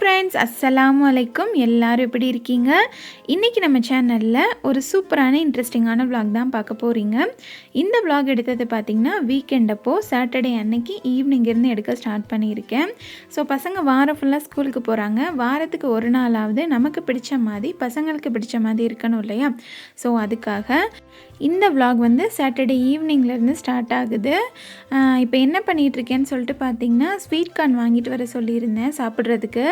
Friends, அஸ்ஸலாமு அலைக்கும். எல்லாரும் எப்படி இருக்கீங்க? இன்றைக்கி நம்ம சேனலில் ஒரு சூப்பரான இன்ட்ரெஸ்டிங்கான vlog தான் பார்க்க போகிறீங்க. இந்த vlog எடுத்தது பார்த்திங்கன்னா வீக்கெண்ட் அப்போ சாட்டர்டே அன்னைக்கு ஈவினிங் இருந்து எடுக்க ஸ்டார்ட் பண்ணியிருக்கேன். ஸோ பசங்க வாரம் ஃபுல்லாக ஸ்கூலுக்கு போகிறாங்க. வாரத்துக்கு ஒரு நாளாவது நமக்கு பிடிச்ச மாதிரி பசங்களுக்கு பிடிச்ச மாதிரி இருக்கணும் இல்லையா? ஸோ அதுக்காக இந்த vlog வந்து சாட்டர்டே ஈவினிங்லேருந்து ஸ்டார்ட் ஆகுது. இப்போ என்ன பண்ணிகிட்ருக்கேன்னு சொல்லிட்டு பார்த்திங்கன்னா ஸ்வீட் கார்ன் வாங்கிட்டு வர சொல்லியிருந்தேன் சாப்பிட்றதுக்கு.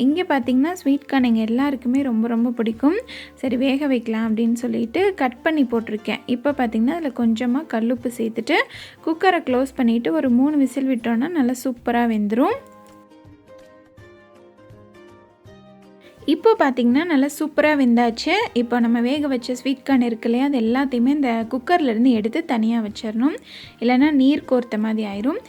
இங்கே பார்த்திங்கன்னா ஸ்வீட் கார்ன் எங்கள் எல்லாருக்குமே ரொம்ப ரொம்ப பிடிக்கும். சரி வேக வைக்கலாம் அப்படின்னு சொல்லிட்டு கட் பண்ணி போட்டிருக்கேன். இப்போ பார்த்திங்கன்னா அதில் கொஞ்சமாக கல்லுப்பு சேர்த்துட்டு குக்கரை க்ளோஸ் பண்ணிவிட்டு ஒரு 3 விசில் விட்டோன்னா நல்லா சூப்பராக வெந்துடும். இப்போ பார்த்திங்கன்னா நல்லா சூப்பராக வெந்தாச்சு. இப்போ நம்ம வேக வச்ச ஸ்வீட் கார்ன் இருக்கு இல்லையா, அது எல்லாத்தையுமே இந்த குக்கர்லேருந்து எடுத்து தனியாக வச்சிடணும், இல்லைன்னா நீர் கோர்த்த மாதிரி ஆயிரும்.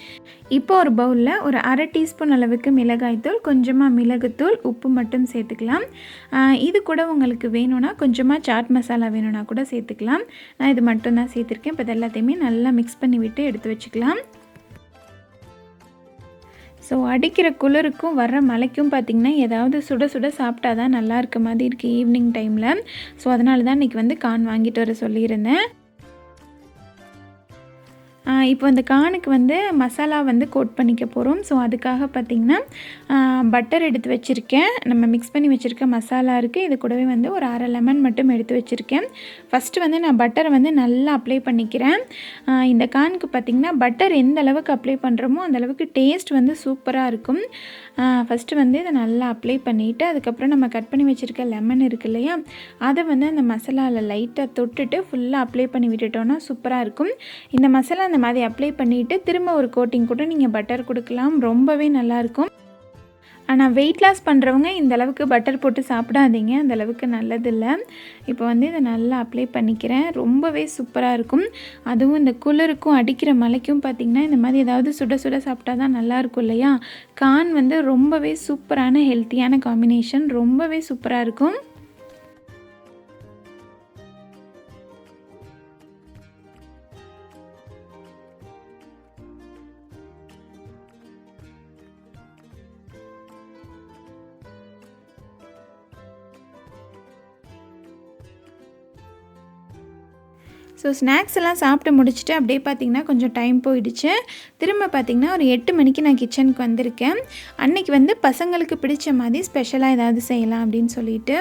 இப்போ ஒரு பவுலில் ஒரு 1/2 டீஸ்பூன் அளவுக்கு மிளகாய்த்தூள், கொஞ்சமாக மிளகுத்தூள், உப்பு மட்டும் சேர்த்துக்கலாம். இது கூட உங்களுக்கு வேணும்னா கொஞ்சமாக சாட் மசாலா வேணும்னா கூட சேர்த்துக்கலாம். நான் இது மட்டும்தான் சேர்த்துருக்கேன். இப்போ இது எல்லாத்தையுமே நல்லா மிக்ஸ் பண்ணி விட்டு எடுத்து வச்சுக்கலாம். ஸோ அடிக்கிற குளிருக்கும் வர்ற மழைக்கும் பார்த்திங்கன்னா ஏதாவது சுட சுட சாப்பிட்டா தான் நல்லா இருக்க மாதிரி இருக்குது ஈவினிங் டைமில். ஸோ அதனால தான் இன்றைக்கி வந்து கார்ன் வாங்கிட்டு வர சொல்லியிருந்தேன். இப்போ இந்த கார்னுக்கு வந்து மசாலா வந்து கோட் பண்ணிக்க போகிறோம். ஸோ அதுக்காக பார்த்திங்கன்னா பட்டர் எடுத்து வச்சுருக்கேன். நம்ம மிக்ஸ் பண்ணி வச்சுருக்க மசாலா இருக்குது. இது கூடவே வந்து ஒரு 1/2 லெமன் மட்டும் எடுத்து வச்சுருக்கேன். ஃபஸ்ட்டு வந்து நான் பட்டரை வந்து நல்லா அப்ளை பண்ணிக்கிறேன். இந்த கார்னுக்கு பார்த்திங்கன்னா பட்டர் எந்த அளவுக்கு அப்ளை பண்ணுறோமோ அந்தளவுக்கு டேஸ்ட் வந்து சூப்பராக இருக்கும். ஃபஸ்ட்டு வந்து இதை நல்லா அப்ளை பண்ணிவிட்டு அதுக்கப்புறம் நம்ம கட் பண்ணி வச்சுருக்க லெமன் இருக்குது இல்லையா, அதை வந்து அந்த மசாலாவில் லைட்டாக தொட்டுட்டு ஃபுல்லாக அப்ளை பண்ணி விட்டுட்டோன்னா சூப்பராக இருக்கும். இந்த மசாலா அந்த மாதிரி அப்ளை பண்ணிவிட்டு திரும்ப ஒரு கோட்டிங் கூட நீங்கள் பட்டர் கொடுக்கலாம். ரொம்பவே நல்லாயிருக்கும். ஆனால் வெயிட் லாஸ் பண்ணுறவங்க இந்த அளவுக்கு பட்டர் போட்டு சாப்பிடாதீங்க, அந்தளவுக்கு நல்லதில்லை. இப்போ வந்து இதை நல்லா அப்ளை பண்ணிக்கிறேன். ரொம்பவே சூப்பராக இருக்கும். அதுவும் இந்த குளிருக்கும் அடிக்கிற மழைக்கும் பார்த்திங்கன்னா இந்த மாதிரி ஏதாவது சுட சுட சாப்பிட்டா தான் நல்லாயிருக்கும் இல்லையா? கார்ன் வந்து ரொம்பவே சூப்பரான ஹெல்த்தியான காம்பினேஷன். ரொம்பவே சூப்பராக இருக்கும். ஸோ ஸ்நாக்ஸ் எல்லாம் சாப்பிட்டு முடிச்சுட்டு அப்படியே பார்த்திங்கன்னா கொஞ்சம் டைம் போயிடுச்சு. திரும்ப பார்த்திங்கன்னா ஒரு 8 மணிக்கு நான் கிச்சனுக்கு வந்திருக்கேன். அன்றைக்கி வந்து பசங்களுக்கு பிடிச்ச மாதிரி ஸ்பெஷலாக ஏதாவது செய்யலாம் அப்படின்னு சொல்லிட்டு,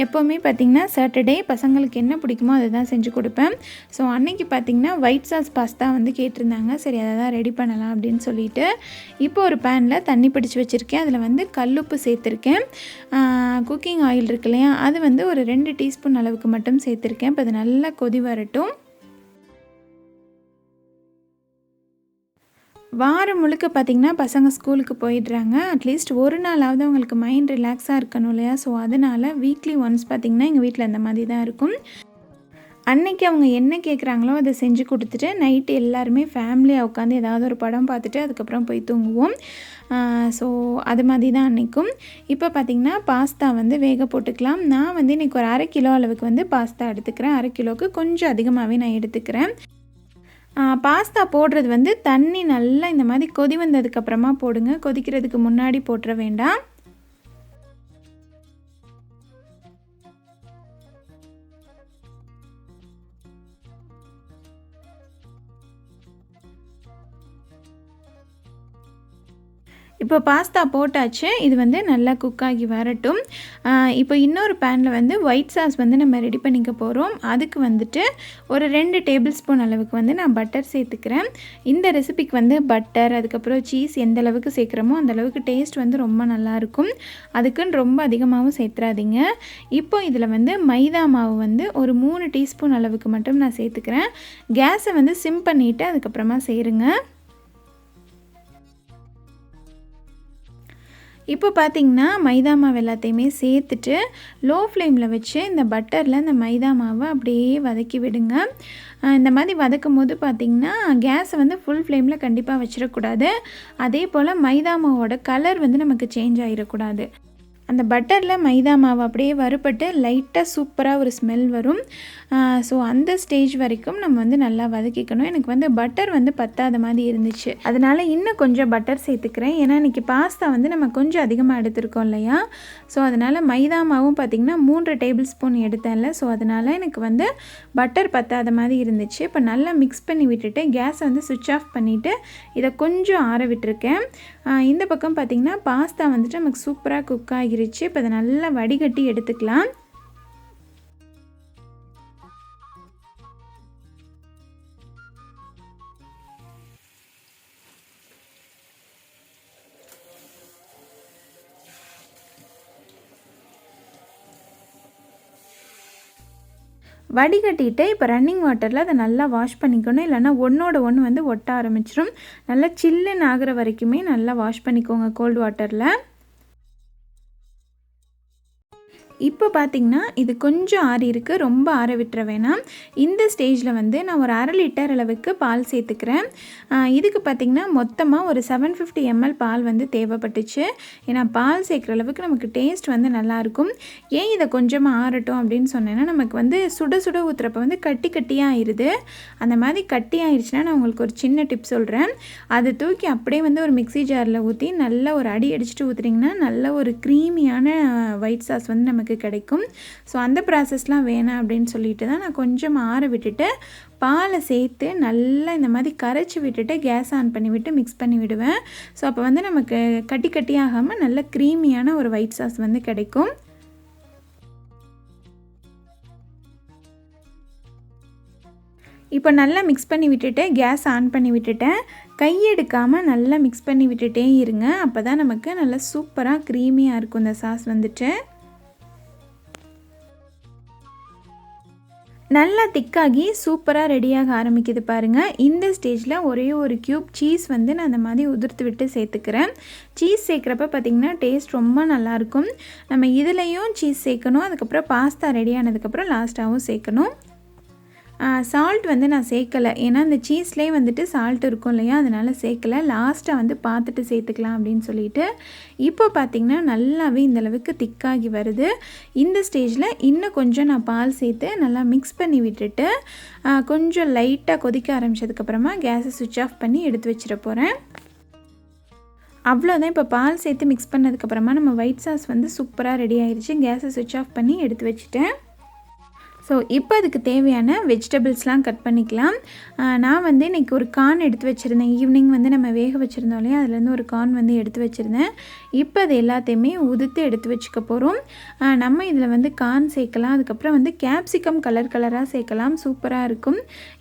எப்போவுமே பார்த்திங்கன்னா சாட்டர்டே பசங்களுக்கு என்ன பிடிக்குமோ அதை தான் செஞ்சு கொடுப்பேன். ஸோ அன்றைக்கி பார்த்திங்கன்னா ஒயிட் சாஸ் பாஸ்தா வந்து கேட்டிருந்தாங்க. சரி அதை தான் ரெடி பண்ணலாம் அப்படின்னு சொல்லிட்டு இப்போ ஒரு பேனில் தண்ணி பிடிச்சி வச்சுருக்கேன். அதில் வந்து கல்லுப்பு சேர்த்துருக்கேன். குக்கிங் ஆயில் இருக்கு இல்லையா, அது வந்து ஒரு 2 டீஸ்பூன் அளவுக்கு மட்டும் சேர்த்துருக்கேன். இப்போ அது நல்லா கொதி வரட்டும். வாரம் முழுக்க பார்த்திங்கன்னா பசங்க ஸ்கூலுக்கு போயிடுறாங்க. அட்லீஸ்ட் ஒரு நாளாவது அவங்களுக்கு மைண்ட் ரிலாக்ஸாக இருக்கணும் இல்லையா? ஸோ அதனால் வீக்லி ஒன்ஸ் பார்த்திங்கன்னா எங்கள் வீட்டில் அந்த மாதிரி தான் இருக்கும். அன்றைக்கி அவங்க என்ன கேட்குறாங்களோ அதை செஞ்சு கொடுத்துட்டு நைட்டு எல்லாருமே ஃபேமிலியாக உட்காந்து ஏதாவது ஒரு படம் பார்த்துட்டு அதுக்கப்புறம் போய் தூங்குவோம். ஸோ அது மாதிரி தான் அன்றைக்கும். இப்போ பார்த்திங்கன்னா பாஸ்தா வந்து வேக போட்டுக்கலாம். நான் வந்து இன்றைக்கி ஒரு 1/2 கிலோ அளவுக்கு வந்து பாஸ்தா எடுத்துக்கிறேன். 1/2 கிலோவுக்கு கொஞ்சம் அதிகமாகவே நான் எடுத்துக்கிறேன். பாஸ்தா போடுறது வந்து தண்ணி நல்லா இந்த மாதிரி கொதி வந்ததுக்கப்புறமா போடுங்க. கொதிக்கிறதுக்கு முன்னாடி போட்டுற வேண்டாம். இப்போ பாஸ்தா போட்டாச்சு. இது வந்து நல்லா குக் ஆகி வரட்டும். இப்போ இன்னொரு பேனில் வந்து ஒயிட் சாஸ் வந்து நம்ம ரெடி பண்ணிக்க போகிறோம். அதுக்கு வந்துட்டு ஒரு 2 டேபிள் ஸ்பூன் அளவுக்கு வந்து நான் பட்டர் சேர்த்துக்கிறேன். இந்த ரெசிபிக்கு வந்து பட்டர் அதுக்கப்புறம் சீஸ் எந்த அளவுக்கு சேர்க்குறோமோ அந்தளவுக்கு டேஸ்ட் வந்து ரொம்ப நல்லாயிருக்கும். அதுக்குன்னு ரொம்ப அதிகமாகவும் சேர்த்துறாதீங்க. இப்போ இதில் வந்து மைதா மாவு வந்து ஒரு 3 டீஸ்பூன் அளவுக்கு மட்டும் நான் சேர்த்துக்கிறேன். கேஸை வந்து சிம் பண்ணிவிட்டு அதுக்கப்புறமா சேருங்க. இப்போ பார்த்திங்கன்னா மைதா மாவு எல்லாத்தையுமே சேர்த்துட்டு லோ ஃப்ளேமில் வச்சு இந்த பட்டரில் இந்த மைதா மாவை அப்படியே வதக்கி விடுங்க. இந்த மாதிரி வதக்கும் போது பார்த்திங்கன்னா கேஸை வந்து ஃபுல் ஃப்ளேமில் கண்டிப்பாக வச்சிடக்கூடாது. அதே போல் மைதா மாவோட கலர் வந்து நமக்கு சேஞ்ச் ஆகிடக்கூடாது. அந்த பட்டரில் மைதா மாவு அப்படியே வறுபட்டு லைட்டாக சூப்பராக ஒரு ஸ்மெல் வரும். ஸோ அந்த ஸ்டேஜ் வரைக்கும் நம்ம வந்து நல்லா வதக்கிக்கணும். எனக்கு வந்து பட்டர் வந்து பத்தாத மாதிரி இருந்துச்சு, அதனால் இன்னும் கொஞ்சம் பட்டர் சேர்த்துக்கிறேன். ஏன்னா இன்றைக்கி பாஸ்தா வந்து நம்ம கொஞ்சம் அதிகமாக எடுத்துருக்கோம் இல்லையா. ஸோ அதனால் மைதா மாவும் பார்த்திங்கன்னா 3 டேபிள் ஸ்பூன் எடுத்தேன்ல. ஸோ அதனால் எனக்கு வந்து பட்டர் பத்தாத மாதிரி இருந்துச்சு. இப்போ நல்லா மிக்ஸ் பண்ணி விட்டுட்டு கேஸை வந்து சுவிட்ச் ஆஃப் பண்ணிவிட்டு இதை கொஞ்சம் ஆற விட்டுருக்கேன். இந்த பக்கம் பார்த்திங்கன்னா பாஸ்தா வந்துட்டு நமக்கு சூப்பராக குக் ஆகிருச்சு. இப்போ அதை நல்லா வடிகட்டி எடுத்துக்கலாம். வடிகட்டிட்டு இப்போ ரன்னிங் வாட்டரில் அதை நல்லா வாஷ் பண்ணிக்கணும். இல்லைனா ஒன்றோட ஒன்று வந்து ஒட்ட ஆரம்பிச்சிடும். நல்லா சில்லுன்னு ஆகிற வரைக்குமே நல்லா வாஷ் பண்ணிக்கோங்க கோல்டு வாட்டரில். இப்போ பார்த்திங்கன்னா இது கொஞ்சம் ஆறி இருக்குது, ரொம்ப ஆற விட்டுற வேணாம். இந்த ஸ்டேஜில் வந்து நான் ஒரு 1/2 லிட்டர் அளவுக்கு பால் சேர்த்துக்கிறேன். இதுக்கு பார்த்திங்கன்னா மொத்தமாக ஒரு 750 ml பால் வந்து தேவைப்பட்டுச்சு. ஏன்னா பால் சேர்க்குற அளவுக்கு நமக்கு டேஸ்ட் வந்து நல்லாயிருக்கும். ஏன் இதை கொஞ்சமாக ஆறட்டும் அப்படின்னு சொன்னேன்னா, நமக்கு வந்து சுட சுட ஊற்றுறப்ப வந்து கட்டி கட்டியாக ஆயிடுது. அந்த மாதிரி கட்டி ஆயிடுச்சுன்னா நான் உங்களுக்கு ஒரு சின்ன டிப் சொல்கிறேன். அதை தூக்கி அப்படியே வந்து ஒரு மிக்ஸி ஜாரில் ஊற்றி நல்லா ஒரு அடி அடிச்சுட்டு ஊற்றுறீங்கன்னா நல்ல ஒரு க்ரீமியான ஒயிட் சாஸ் வந்து நமக்கு கிடைக்கும். ஸோ அந்த ப்ராசஸ்லாம் வேணாம் அப்படின்னு சொல்லிட்டு தான் நான் கொஞ்சம் ஆற விட்டுட்டு பாலை சேர்த்து நல்லா இந்த மாதிரி கரைச்சி விட்டுட்டு கேஸ் ஆன் பண்ணி விட்டு மிக்ஸ் பண்ணி விடுவேன். ஸோ அப்போ வந்து நமக்கு கட்டி கட்டியாகாமல் நல்ல க்ரீமியான ஒரு ஒயிட் சாஸ் வந்து கிடைக்கும். இப்போ நல்லா மிக்ஸ் பண்ணி விட்டுட்டு கேஸ் ஆன் பண்ணி விட்டுட்டேன். கையெடுக்காமல் நல்லா மிக்ஸ் பண்ணி விட்டுட்டே இருங்க. அப்போ தான் நமக்கு நல்லா சூப்பராக க்ரீமியாக இருக்கும் இந்த சாஸ் வந்துட்டு. நல்லா திக்காகி சூப்பராக ரெடியாக ஆரம்பிக்குது பாருங்கள். இந்த ஸ்டேஜில் ஒரே ஒரு க்யூப் சீஸ் வந்து நான் அந்த மாதிரி உதிர்த்து விட்டு சேர்த்துக்கிறேன். சீஸ் சேர்க்குறப்ப பார்த்திங்கன்னா டேஸ்ட் ரொம்ப நல்லாயிருக்கும். நம்ம இதுலேயும் சீஸ் சேர்க்கணும், அதுக்கப்புறம் பாஸ்தா ரெடி ஆனதுக்கப்புறம் லாஸ்ட்டாகவும் சேர்க்கணும். சால்ட் வந்து நான் சேர்க்கலை, ஏன்னா அந்த சீஸ்லேயே வந்துட்டு சால்ட் இருக்கும் இல்லையா, அதனால் சேர்க்கலை. லாஸ்ட்டாக வந்து பார்த்துட்டு சேர்த்துக்கலாம் அப்படின்னு சொல்லிட்டு. இப்போ பார்த்திங்கன்னா நல்லாவே இந்தளவுக்கு திக்காகி வருது. இந்த ஸ்டேஜில் இன்னும் கொஞ்சம் நான் பால் சேர்த்து நல்லா மிக்ஸ் பண்ணி விட்டுட்டு கொஞ்சம் லைட்டாக கொதிக்க ஆரம்பித்ததுக்கப்புறமா கேஸை சுவிட்ச் ஆஃப் பண்ணி எடுத்து வச்சிட போகிறேன். அவ்வளோதான். இப்போ பால் சேர்த்து மிக்ஸ் பண்ணதுக்கப்புறமா நம்ம ஒயிட் சாஸ் வந்து சூப்பராக ரெடி ஆகிடுச்சு. கேஸை சுவிட்ச் ஆஃப் பண்ணி எடுத்து வச்சுட்டேன். ஸோ இப்போ அதுக்கு தேவையான வெஜிடபிள்ஸ்லாம் கட் பண்ணிக்கலாம். நான் வந்து இன்றைக்கி ஒரு கார்ன் எடுத்து வச்சுருந்தேன். ஈவினிங் வந்து நம்ம வேக வச்சுருந்தோம் இல்லையா, அதுலேருந்து ஒரு கார்ன் வந்து எடுத்து வச்சுருந்தேன். இப்போ அது எல்லாத்தையுமே உதுத்து எடுத்து வச்சுக்க போகிறோம். நம்ம இதில் வந்து கார்ன் சேர்க்கலாம், அதுக்கப்புறம் வந்து கேப்சிகம் கலர் கலராக சேர்க்கலாம், சூப்பராக இருக்கும்.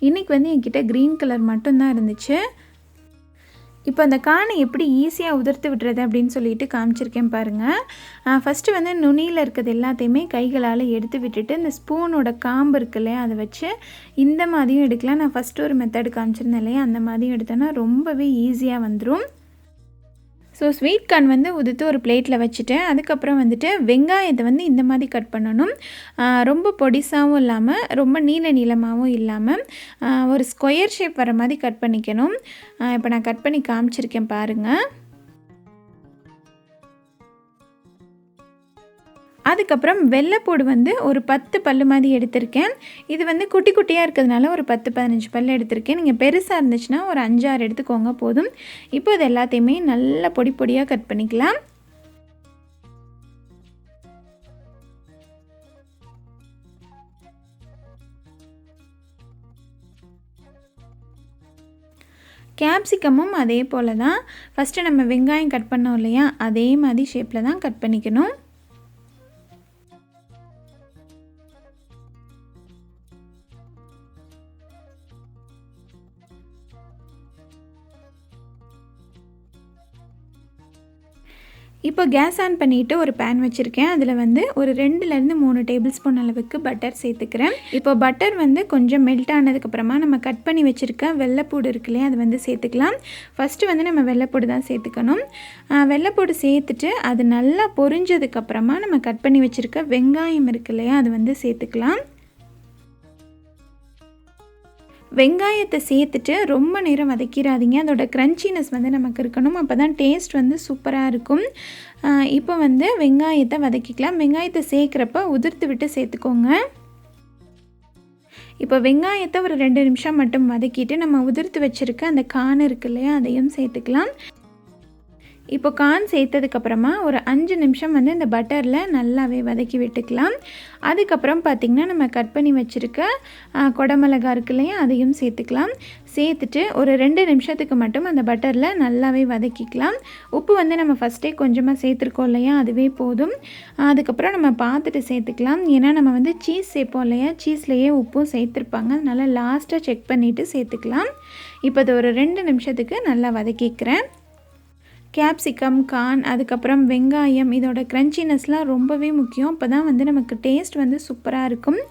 இன்றைக்கி வந்து என்கிட்ட க்ரீன் கலர் மட்டும்தான் இருந்துச்சு. இப்போ அந்த கார்னை எப்படி ஈஸியாக உதிர்த்து விடுறது அப்படின்னு சொல்லிட்டு காமிச்சிருக்கேன் பாருங்கள். ஃபஸ்ட்டு வந்து நுனியில் இருக்கிறது எல்லாத்தையுமே கைகளால் எடுத்து விட்டுட்டு இந்த ஸ்பூனோட காம்பு இருக்கு இல்லையா, அதை வச்சு இந்த மாதிரியும் எடுக்கலாம். நான் ஃபஸ்ட்டு ஒரு மெத்தட் காமிச்சிருந்தேன் இல்லையா, அந்த மாதிரியும் எடுத்தோன்னா ரொம்பவே ஈஸியாக வந்துடும். ஸோ ஸ்வீட் கார்ன் வந்து உதுத்து ஒரு பிளேட்டில் வச்சுட்டேன். அதுக்கப்புறம் வந்துட்டு வெங்காயத்தை வந்து இந்த மாதிரி கட் பண்ணணும். ரொம்ப பொடிசாகவும் இல்லாமல் ரொம்ப நீளமாகவும் இல்லாமல் ஒரு ஸ்கொயர் ஷேப் வர மாதிரி கட் பண்ணிக்கணும். இப்போ நான் கட் பண்ணி காமிச்சிருக்கேன் பாருங்கள். அதுக்கப்புறம் வெள்ளைப்பூடு வந்து ஒரு 10 பல் மாதிரி எடுத்திருக்கேன். இது வந்து குட்டி குட்டியாக இருக்கிறதுனால ஒரு 10-15 பல் எடுத்திருக்கேன். நீங்கள் பெருசாக இருந்துச்சுன்னா ஒரு 5-6 எடுத்துக்கோங்க போதும். இப்போ இது எல்லாத்தையுமே நல்லா பொடி பொடியாக கட் பண்ணிக்கலாம். கேப்சிகமும் அதே போல் தான். ஃபஸ்ட்டு நம்ம வெங்காயம் கட் பண்ணோம் இல்லையா, அதே மாதிரி ஷேப்பில் தான் கட் பண்ணிக்கணும். இப்போ கேஸ் ஆன் பண்ணிவிட்டு ஒரு பேன் வச்சுருக்கேன். அதில் வந்து ஒரு 2-3 டேபிள் ஸ்பூன் அளவுக்கு பட்டர் சேர்த்துக்கிறேன். இப்போ பட்டர் வந்து கொஞ்சம் மெல்ட் ஆனதுக்கப்புறமா நம்ம கட் பண்ணி வச்சுருக்க வெள்ளைப்பூடு இருக்கு இல்லையா, அது வந்து சேர்த்துக்கலாம். ஃபஸ்ட்டு வந்து நம்ம வெள்ளைப்பூடு தான் சேர்த்துக்கணும். வெள்ளைப்பூடு சேர்த்துட்டு அது நல்லா பொரிஞ்சதுக்கப்புறமா நம்ம கட் பண்ணி வச்சுருக்க வெங்காயம் இருக்கு இல்லையா, அது வந்து சேர்த்துக்கலாம். வெங்காயத்தை சேர்த்துட்டு ரொம்ப நேரம் வதக்கிடாதீங்க. அதோட க்ரன்ச்சினஸ் வந்து நமக்கு இருக்கணும். அப்போ தான் டேஸ்ட் வந்து சூப்பராக இருக்கும். இப்போ வந்து வெங்காயத்தை வதக்கிக்கலாம். வெங்காயத்தை சேர்க்குறப்ப உதிர்த்து விட்டு சேர்த்துக்கோங்க. இப்போ வெங்காயத்தை ஒரு 2 நிமிஷம் மட்டும் வதக்கிட்டு நம்ம உதிர்த்து வச்சுருக்க அந்த கான் இருக்கு இல்லையா, அதையும் சேர்த்துக்கலாம். இப்போ கான் சேர்த்ததுக்கப்புறமா ஒரு 5 நிமிஷம் வந்து இந்த பட்டரில் நல்லாவே வதக்கி விட்டுக்கலாம். அதுக்கப்புறம் பார்த்திங்கன்னா நம்ம கட் பண்ணி வச்சுருக்க குடமிளகா இருக்கு இல்லையா, அதையும் சேர்த்துக்கலாம். சேர்த்துட்டு ஒரு 2 நிமிஷத்துக்கு மட்டும் அந்த பட்டரில் நல்லாவே வதக்கிக்கலாம். உப்பு வந்து நம்ம ஃபஸ்ட்டே கொஞ்சமாக சேர்த்துருக்கோம் இல்லையா, அதுவே போதும். அதுக்கப்புறம் நம்ம பார்த்துட்டு சேர்த்துக்கலாம். ஏன்னா நம்ம வந்து சீஸ் சேர்ப்போம் இல்லையா, சீஸ்லேயே உப்பும் சேர்த்துருப்பாங்க. அதனால் லாஸ்ட்டாக செக் பண்ணிவிட்டு சேர்த்துக்கலாம். இப்போ அது ஒரு 2 நிமிஷத்துக்கு நல்லா வதக்கிக்கிறேன். கேப்சிகம், கார்ன், அதுக்கப்புறம் வெங்காயம், இதோட க்ரன்ச்சினஸ்லாம் ரொம்பவே முக்கியம். அப்போ தான் வந்து நமக்கு டேஸ்ட் வந்து சூப்பராக இருக்கும்.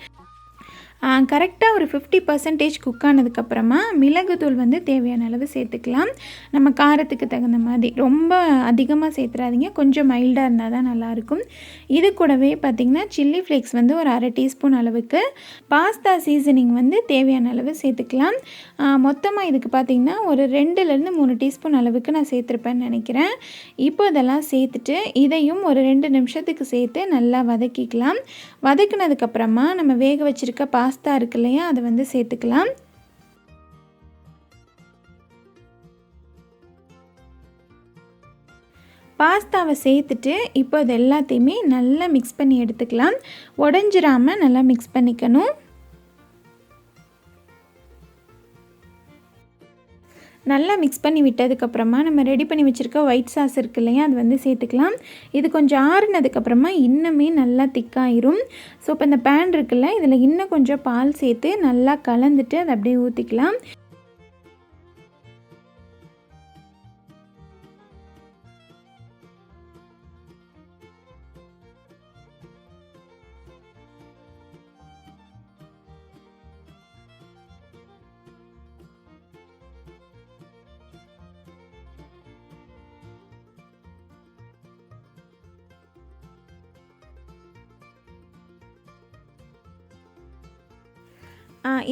கரெக்டாக ஒரு 50% குக் ஆனதுக்கப்புறமா மிளகுத்தூள் வந்து தேவையான அளவு சேர்த்துக்கலாம். நம்ம காரத்துக்கு தகுந்த மாதிரி ரொம்ப அதிகமாக சேர்த்துறாதீங்க, கொஞ்சம் மைல்டாக இருந்தால் தான் நல்லாயிருக்கும். இது கூடவே பார்த்திங்கன்னா சில்லி ஃப்ளேக்ஸ் வந்து ஒரு 1/2 டீஸ்பூன் அளவுக்கு, பாஸ்தா சீசனிங் வந்து தேவையான அளவு சேர்த்துக்கலாம். மொத்தமாக இதுக்கு பார்த்திங்கன்னா ஒரு 2லேருந்து 3 டீஸ்பூன் அளவுக்கு நான் சேர்த்துருப்பேன்னு நினைக்கிறேன். இப்போ இதெல்லாம் சேர்த்துட்டு இதையும் ஒரு 2 நிமிஷத்துக்கு சேர்த்து நல்லா வதக்கிக்கலாம். வதக்குனதுக்கப்புறமா நம்ம வேக வச்சுருக்க பாஸ்தா இருக்கு இல்லையா, அதை வந்து சேர்த்துக்கலாம். பாஸ்தாவை சேர்த்துட்டு இப்போ இது எல்லாத்தையுமே நல்லா மிக்ஸ் பண்ணி எடுத்துக்கலாம். உடஞ்சிராமல் நல்லா மிக்ஸ் பண்ணிக்கணும். நல்லா மிக்ஸ் பண்ணி விட்டதுக்கப்புறமா நம்ம ரெடி பண்ணி வச்சுருக்க ஒயிட் சாஸ் இருக்கு இல்லையா, அது வந்து சேர்த்துக்கலாம். இது கொஞ்சம் ஆறுனதுக்கப்புறமா இன்னுமே நல்லா திக்காயிரும். ஸோ இப்போ இந்த பேன் இருக்குல்ல, இதில் இன்னும் கொஞ்சம் பால் சேர்த்து நல்லா கலந்துட்டு அதை அப்படியே ஊற்றிக்கலாம்.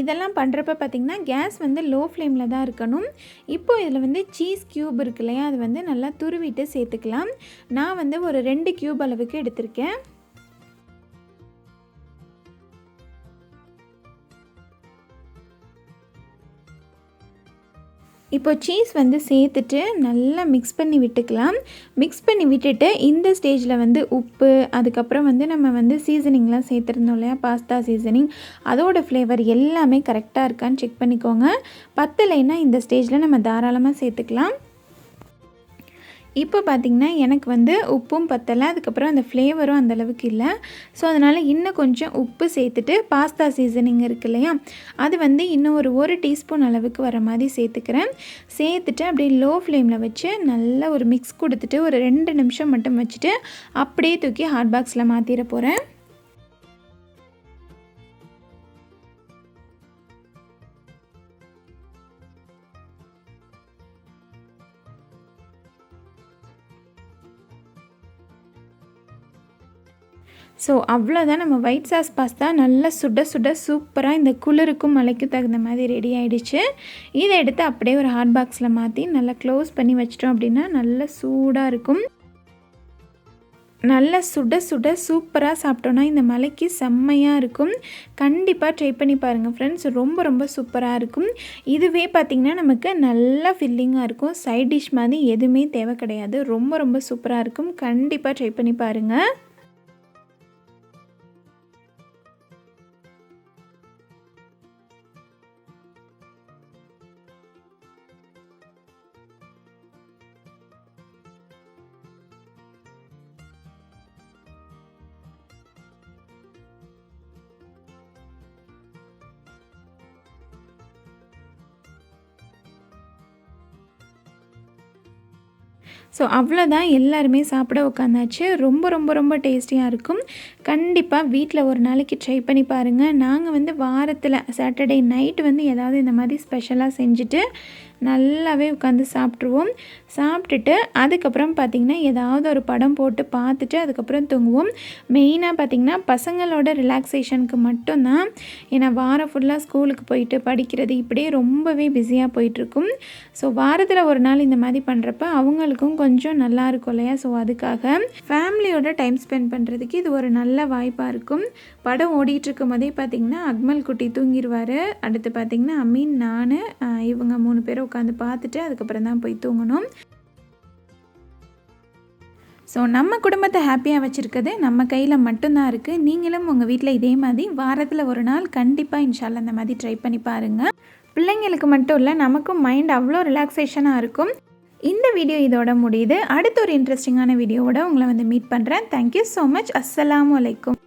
இதெல்லாம் பண்ணுறப்ப பார்த்திங்கன்னா கேஸ் வந்து லோ ஃப்ளேமில் தான் இருக்கணும். இப்போது இதில் வந்து சீஸ் க்யூப் இருக்கு இல்லையா, அது வந்து நல்லா துருவிட்டு சேர்த்துக்கலாம். நான் வந்து ஒரு 2 க்யூப் அளவுக்கு எடுத்திருக்கேன். இப்போ சீஸ் வந்து சேர்த்துட்டு நல்லா மிக்ஸ் பண்ணி விட்டுக்கலாம். மிக்ஸ் பண்ணி விட்டுட்டு இந்த ஸ்டேஜில் வந்து உப்பு, அதுக்கப்புறம் வந்து நம்ம வந்து சீசனிங்லாம் சேர்த்துருந்தோம் இல்லையா, பாஸ்தா சீசனிங், அதோட ஃப்ளேவர் எல்லாமே கரெக்டாக இருக்கான்னு செக் பண்ணிக்கோங்க. பத்தலைன்னா இந்த ஸ்டேஜில் நம்ம தாராளமாக சேர்த்துக்கலாம். இப்போ பார்த்திங்கன்னா எனக்கு வந்து உப்பும் பத்தலை, அதுக்கப்புறம் அந்த ஃப்ளேவரும் அந்தளவுக்கு இல்லை. ஸோ அதனால் இன்னும் கொஞ்சம் உப்பு சேர்த்துட்டு பாஸ்தா சீசனிங் இருக்கு இல்லையா, அது வந்து இன்னும் ஒரு டீஸ்பூன் அளவுக்கு வர மாதிரி சேர்த்துக்கிறேன். சேர்த்துட்டு அப்படியே லோ ஃப்ளேமில் வச்சு நல்லா ஒரு மிக்ஸ் கொடுத்துட்டு ஒரு 2 நிமிஷம் மட்டும் வச்சுட்டு அப்படியே தூக்கி ஹாட் பாக்ஸில் மாற்றிட போகிறேன். ஸோ அவ்வளோதான், நம்ம ஒயிட் சாஸ் பாஸ்தா நல்லா சுட சுட சூப்பராக இந்த குளிருக்கும் மழைக்கும் தகுந்த மாதிரி ரெடி ஆகிடுச்சு. இதை எடுத்து அப்படியே ஒரு ஹாட் பாக்ஸில் மாற்றி நல்லா க்ளோஸ் பண்ணி வச்சிட்டோம் அப்படின்னா நல்லா சூடாக இருக்கும். நல்லா சுட சுட சூப்பராக சாப்பிட்டோன்னா இந்த மழைக்கு செம்மையாக இருக்கும். கண்டிப்பாக ட்ரை பண்ணி பாருங்கள் ஃப்ரெண்ட்ஸ், ரொம்ப ரொம்ப சூப்பராக இருக்கும். இதுவே பார்த்திங்கன்னா நமக்கு நல்லா ஃபில்லிங்காக இருக்கும். சைட் டிஷ் மாதிரி எதுவுமே தேவை கிடையாது. ரொம்ப ரொம்ப சூப்பராக இருக்கும். கண்டிப்பாக ட்ரை பண்ணி பாருங்கள். ஸோ அவ்வளோதான், எல்லாருமே சாப்பிட உட்காந்தாச்சு. ரொம்ப ரொம்ப ரொம்ப டேஸ்டியாக இருக்கும். கண்டிப்பாக வீட்டில் ஒரு நாளைக்கு ட்ரை பண்ணி பாருங்கள். நாங்கள் வந்து வாரத்தில் சாட்டர்டே நைட் வந்து ஏதாவது இந்த மாதிரி ஸ்பெஷலாக செஞ்சுட்டு நல்லாவே உட்காந்து சாப்பிட்ருவோம். சாப்பிட்டுட்டு அதுக்கப்புறம் பார்த்திங்கன்னா ஏதாவது ஒரு படம் போட்டு பார்த்துட்டு அதுக்கப்புறம் தூங்குவோம். மெயினாக பார்த்திங்கன்னா பசங்களோட ரிலாக்ஸேஷனுக்கு மட்டும்தான். ஏன்னா வாரம் ஃபுல்லாக ஸ்கூலுக்கு போயிட்டு படிக்கிறது இப்படியே ரொம்பவே பிஸியாக போயிட்டுருக்கும். ஸோ வாரத்தில் ஒரு நாள் இந்த மாதிரி பண்ணுறப்ப அவங்களுக்கும் கொஞ்சம் நல்லா இருக்கும் இல்லையா? ஸோ அதுக்காக ஃபேமிலியோட டைம் ஸ்பெண்ட் பண்ணுறதுக்கு இது ஒரு நல்ல வாய்ப்பாக இருக்கும். படம் ஓடிட்டுருக்கும் போதே பார்த்திங்கன்னா அக்மல் குட்டி தூங்கிடுவார். அடுத்து பார்த்திங்கன்னா அமீன், நான், இவங்க 3 பேரும் உட்காந்து பார்த்துட்டு அதுக்கப்புறம் தான் போய் தூங்கணும். ஸோ நம்ம குடும்பத்தை ஹாப்பியாக வச்சுருக்கிறது நம்ம கையில் மட்டும்தான் இருக்குது. நீங்களும் உங்கள் வீட்டில் இதே மாதிரி வாரத்தில் ஒரு நாள் கண்டிப்பாக இன்ஷால்லா அந்த மாதிரி ட்ரை பண்ணி பாருங்கள். பிள்ளைங்களுக்கு மட்டும் இல்லை, நமக்கும் மைண்ட் அவ்வளோ ரிலாக்ஸேஷனாக இருக்கும். இந்த வீடியோ இதோட முடியுது. அடுத்த ஒரு இன்ட்ரெஸ்டிங்கான வீடியோவோட உங்களை வந்து மீட் பண்ணுறேன். Thank you so much. அஸ்ஸலாமு அலைக்கும்.